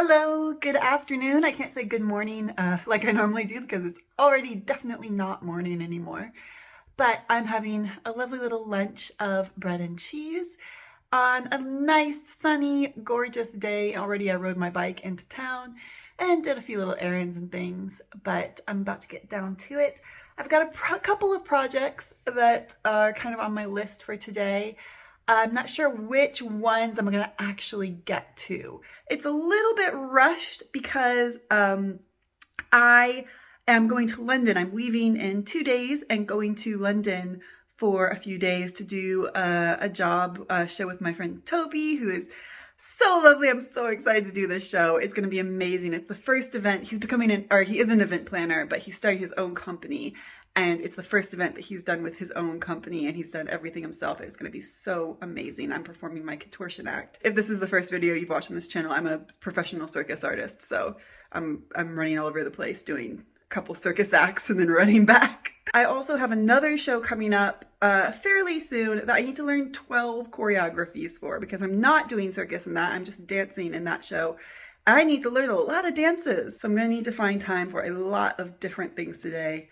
Hello, good afternoon. I can't say good morning like I normally do because it's already definitely not morning anymore. But I'm having a lovely little lunch of bread and cheese on a nice, sunny, gorgeous day. Already I rode my bike into town and did a few little errands and things, but I'm about to get down to it. I've got a couple of projects that are kind of on my list for today. I'm not sure which ones I'm going to actually get to. It's a little bit rushed because I am going to London. I'm leaving in 2 days and going to London for a few days to do a job show with my friend Toby, who is so lovely. I'm so excited to do this show. It's going to be amazing. It's the first event. He is an event planner, but he's starting his own company. And it's the first event that he's done with his own company, and he's done everything himself. It's going to be so amazing. I'm performing my contortion act. If this is the first video you've watched on this channel, I'm a professional circus artist, so I'm running all over the place doing a couple circus acts and then running back. I also have another show coming up fairly soon that I need to learn 12 choreographies for because I'm not doing circus in that. I'm just dancing in that show. I need to learn a lot of dances, so I'm going to need to find time for a lot of different things today.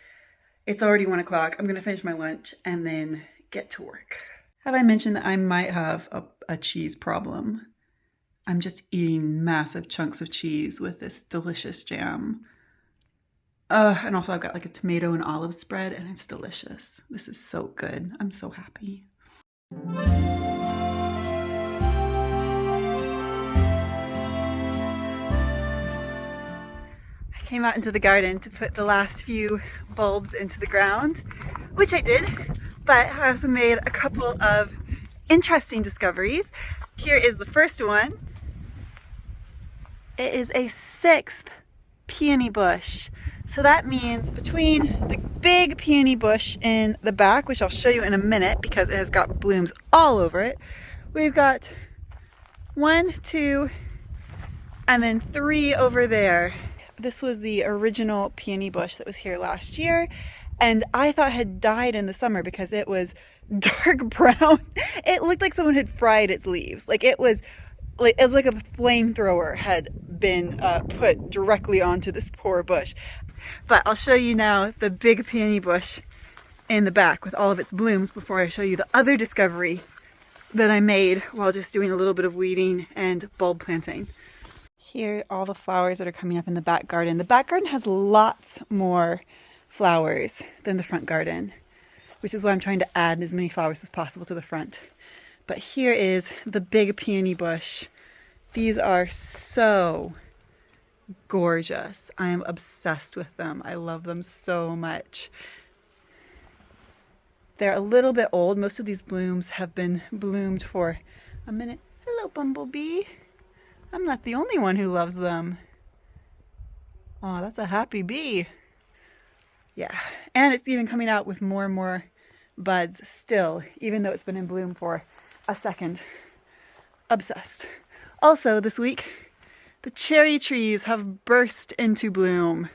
It's already 1 o'clock. I'm going to finish my lunch and then get to work. Have I mentioned that I might have a cheese problem? I'm just eating massive chunks of cheese with this delicious jam. And also I've got like a tomato and olive spread and it's delicious. This is so good. I'm so happy. Came out into the garden to put the last few bulbs into the ground, which I did, but I also made a couple of interesting discoveries. Here is the first one. It is a 6th peony bush. So that means between the big peony bush in the back, which I'll show you in a minute because it has got blooms all over it, we've got 1, 2, and then 3 over there. This was the original peony bush that was here last year, and I thought had died in the summer because it was dark brown. It looked like someone had fried its leaves. It was like a flamethrower had been put directly onto this poor bush. But I'll show you now the big peony bush in the back with all of its blooms before I show you the other discovery that I made while just doing a little bit of weeding and bulb planting. Here are all the flowers that are coming up in the back garden. The back garden has lots more flowers than the front garden, which is why I'm trying to add as many flowers as possible to the front. But here is the big peony bush. These are so gorgeous. I am obsessed with them. I love them so much. They're a little bit old. Most of these blooms have been bloomed for a minute. Hello, bumblebee. I'm not the only one who loves them. Oh, that's a happy bee. Yeah, and it's even coming out with more and more buds still, even though it's been in bloom for a second. Obsessed. Also, this week, the cherry trees have burst into bloom.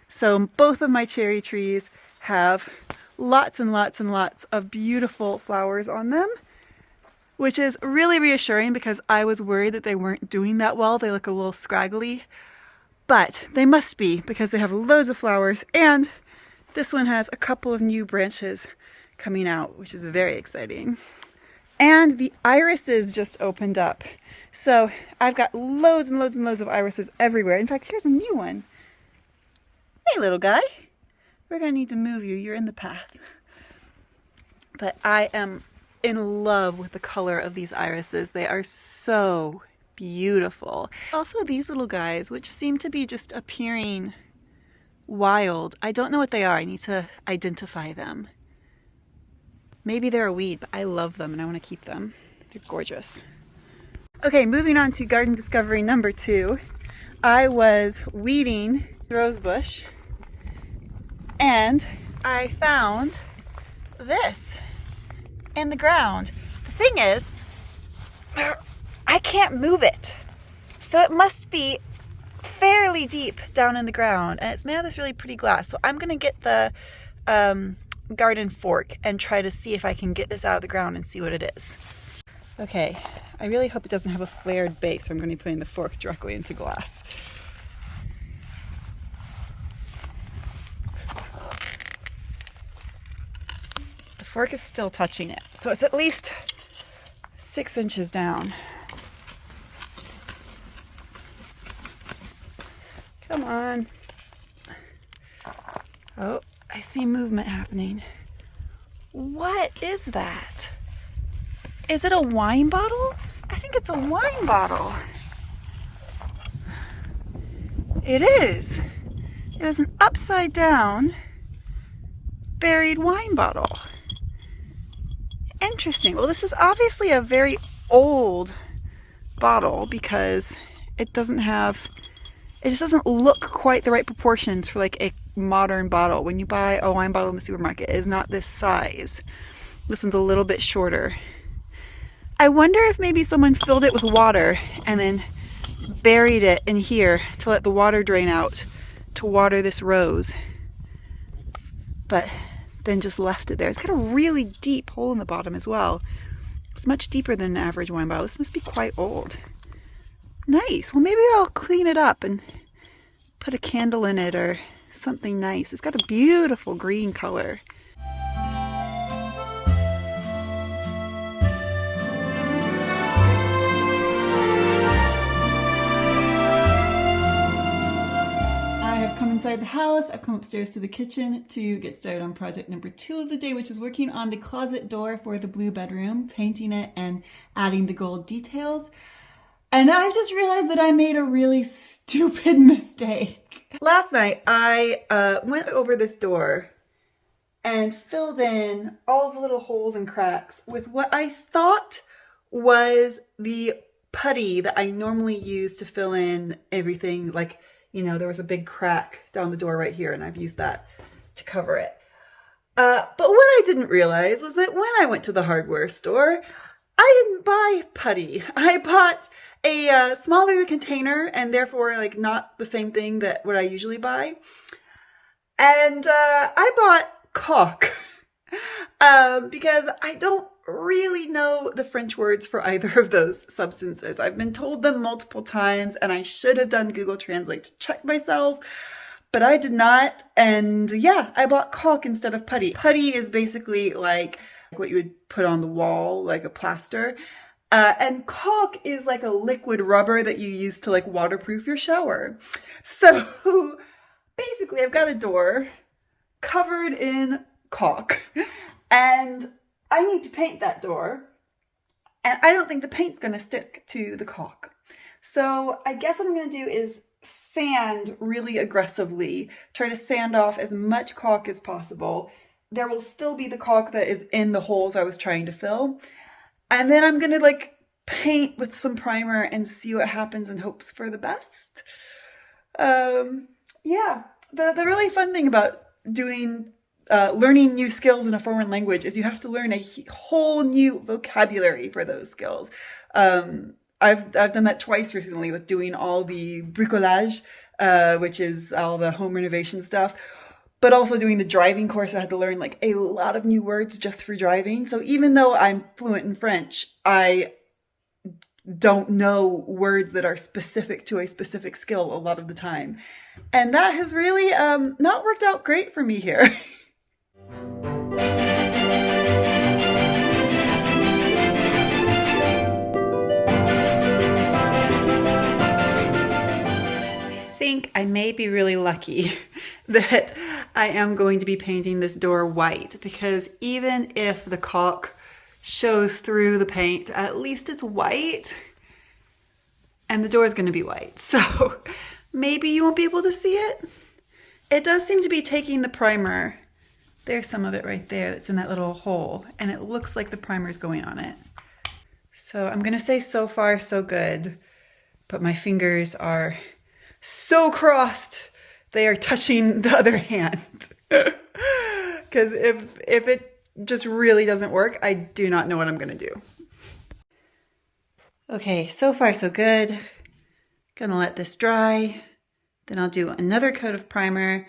So both of my cherry trees have lots and lots and lots of beautiful flowers on them, which is really reassuring because I was worried that they weren't doing that well. They look a little scraggly, but they must be because they have loads of flowers, and this one has a couple of new branches coming out, which is very exciting. And the irises just opened up. So I've got loads and loads and loads of irises everywhere. In fact, here's a new one. Hey, little guy. We're going to need to move you. You're in the path. But I am in love with the color of these irises. They are so beautiful. Also these little guys, which seem to be just appearing wild. I don't know what they are. I need to identify them. Maybe they're a weed, but I love them and I want to keep them. They're gorgeous. Okay, moving on to garden discovery number 2. I was weeding the rose bush and I found this in the ground. The thing is, I can't move it. So it must be fairly deep down in the ground, and it's made of this really pretty glass. So I'm gonna get the garden fork and try to see if I can get this out of the ground and see what it is. Okay, I really hope it doesn't have a flared base, so I'm going to be putting the fork directly into glass. The fork is still touching it, so it's at least 6 inches down. Come on. Oh, I see movement happening. What is that? Is it a wine bottle? I think it's a wine bottle. It is. It was an upside down buried wine bottle. Interesting. Well, this is obviously a very old bottle because it just doesn't look quite the right proportions for like a modern bottle. When you buy a wine bottle in the supermarket, it is not this size. This one's a little bit shorter. I wonder if maybe someone filled it with water and then buried it in here to let the water drain out to water this rose, but then just left it there. It's got a really deep hole in the bottom as well. It's much deeper than an average wine bottle. This must be quite old. Nice. Well, maybe I'll clean it up and put a candle in it or something nice. It's got a beautiful green color. Inside the house. I've come upstairs to the kitchen to get started on project number 2 of the day, which is working on the closet door for the blue bedroom, painting it and adding the gold details. And I've just realized that I made a really stupid mistake. Last night I went over this door and filled in all the little holes and cracks with what I thought was the putty that I normally use to fill in everything. Like, you know, there was a big crack down the door right here, and I've used that to cover it. But what I didn't realize was that when I went to the hardware store, I didn't buy putty. I bought a smaller container, and therefore, like, not the same thing that what I usually buy. And I bought caulk because I don't really know the French words for either of those substances. I've been told them multiple times, and I should have done Google Translate to check myself, but I did not. And yeah, I bought caulk instead of putty. Putty is basically like what you would put on the wall, like a plaster. And caulk is like a liquid rubber that you use to like waterproof your shower. So basically I've got a door covered in caulk, and I need to paint that door, and I don't think the paint's going to stick to the caulk. So I guess what I'm going to do is sand really aggressively, try to sand off as much caulk as possible. There will still be the caulk that is in the holes I was trying to fill. And then I'm going to like paint with some primer and see what happens in hopes for the best. Yeah, the really fun thing about learning new skills in a foreign language is you have to learn a whole new vocabulary for those skills. I've done that twice recently with doing all the bricolage, which is all the home renovation stuff, but also doing the driving course. I had to learn like a lot of new words just for driving. So even though I'm fluent in French, I don't know words that are specific to a specific skill a lot of the time. And that has really not worked out great for me here. I may be really lucky that I am going to be painting this door white, because even if the caulk shows through the paint, at least it's white, and the door is going to be white. So maybe you won't be able to see it. It does seem to be taking the primer. There's some of it right there that's in that little hole, and it looks like the primer is going on it. So I'm going to say so far so good, but my fingers are so crossed they are touching the other hand. Because if it just really doesn't work, I do not know what I'm going to do. Okay, so far so good. Gonna let this dry. Then I'll do another coat of primer.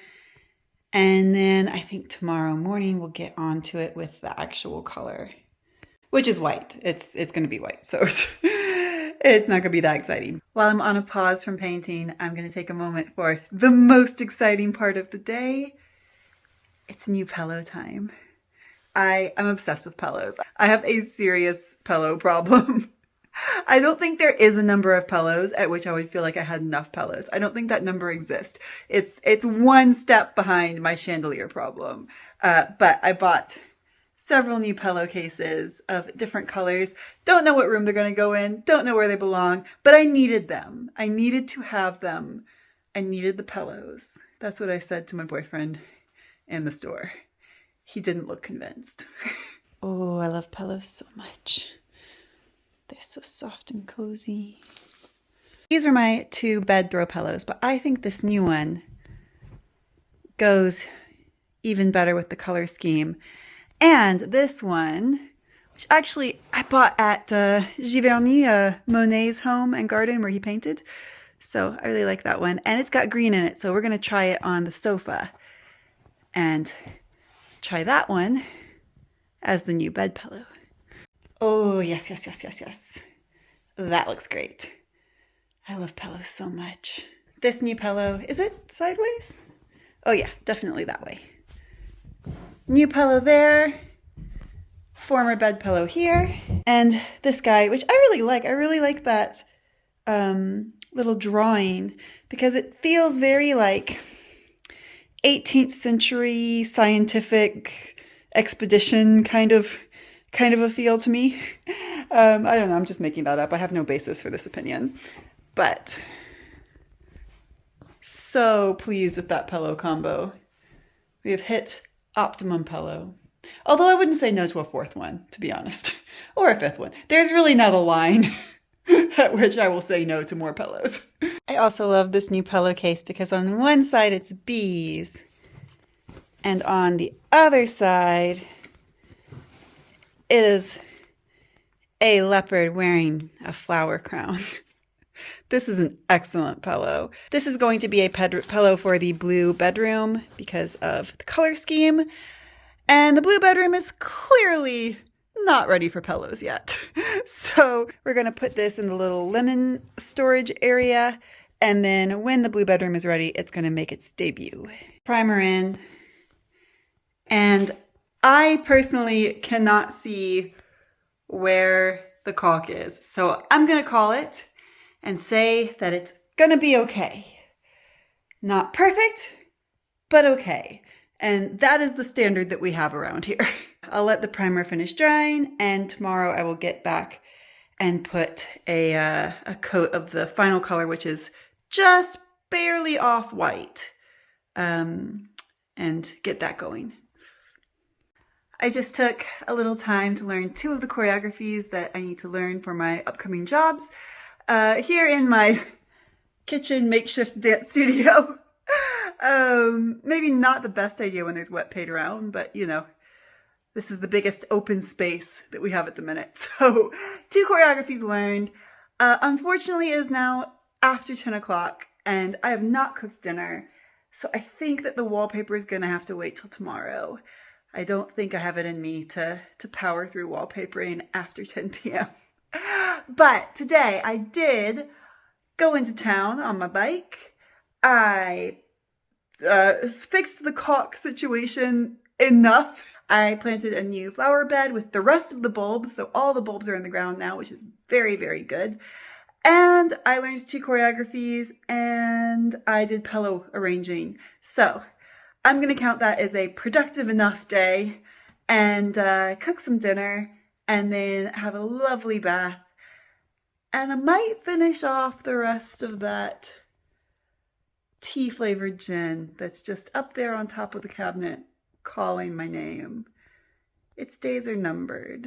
And then I think tomorrow morning we'll get onto it with the actual color. which is white. It's going to be white, so it's not going to be that exciting. While I'm on a pause from painting, I'm going to take a moment for the most exciting part of the day. It's new pillow time. I am obsessed with pillows. I have a serious pillow problem. I don't think there is a number of pillows at which I would feel like I had enough pillows. I don't think that number exists. It's one step behind my chandelier problem. But I bought several new pillowcases of different colors. Don't know what room they're going to go in. Don't know where they belong. But I needed them. I needed to have them. I needed the pillows. That's what I said to my boyfriend in the store. He didn't look convinced. Oh, I love pillows so much. They're so soft and cozy. These are my 2 bed throw pillows, but I think this new one goes even better with the color scheme. And this one, which actually I bought at Giverny, Monet's home and garden where he painted. So I really like that one. And it's got green in it, so we're going to try it on the sofa. And try that one as the new bed pillow. Oh, yes, yes, yes, yes, yes. That looks great. I love pillows so much. This new pillow, is it sideways? Oh yeah, definitely that way. New pillow there. Former bed pillow here. And this guy, which I really like. I really like that little drawing because it feels very like 18th century scientific expedition kind of a feel to me. I don't know, I'm just making that up. I have no basis for this opinion. But so pleased with that pillow combo. We have hit optimum pillow. Although I wouldn't say no to a 4th one, to be honest. Or a 5th one. There's really not a line at which I will say no to more pillows. I also love this new pillowcase because on one side it's bees. And on the other side, it is a leopard wearing a flower crown. This is an excellent pillow. This is going to be a pillow for the blue bedroom because of the color scheme. And the blue bedroom is clearly not ready for pillows yet. So we're going to put this in the little lemon storage area. And then when the blue bedroom is ready, it's going to make its debut. Primer in. And I personally cannot see where the caulk is. So I'm going to call it and say that it's going to be okay. Not perfect, but okay. And that is the standard that we have around here. I'll let the primer finish drying, and tomorrow I will get back and put a coat of the final color, which is just barely off-white, and get that going. I just took a little time to learn 2 of the choreographies that I need to learn for my upcoming jobs. Here in my kitchen makeshift dance studio. Maybe not the best idea when there's wet paint around, but you know, this is the biggest open space that we have at the minute. So 2 choreographies learned. Unfortunately, it is now after 10 o'clock and I have not cooked dinner. So I think that the wallpaper is going to have to wait till tomorrow. I don't think I have it in me to power through wallpapering after 10 p.m. But today I did go into town on my bike. I fixed the caulk situation enough. I planted a new flower bed with the rest of the bulbs. So all the bulbs are in the ground now, which is very, very good. And I learned 2 choreographies and I did pillow arranging. So I'm going to count that as a productive enough day and cook some dinner and then have a lovely bath. And I might finish off the rest of that tea-flavored gin that's just up there on top of the cabinet calling my name. Its days are numbered,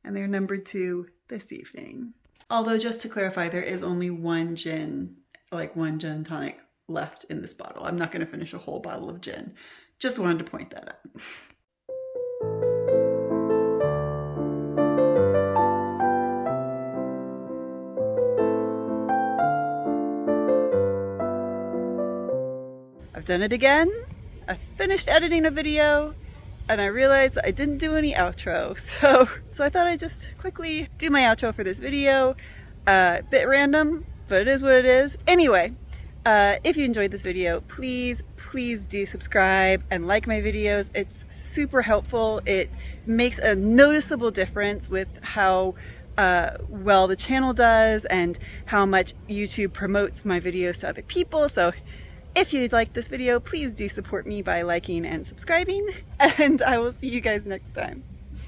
and they're numbered to this evening. Although, just to clarify, there is only one gin tonic left in this bottle. I'm not going to finish a whole bottle of gin. Just wanted to point that out. I've done it again. I finished editing a video and I realized that I didn't do any outro. So I thought I'd just quickly do my outro for this video. Bit random, but it is what it is. Anyway, if you enjoyed this video, please do subscribe and like my videos. It's super helpful. It makes a noticeable difference with how well the channel does and how much YouTube promotes my videos to other people. So if you like this video, please do support me by liking and subscribing, and I will see you guys next time.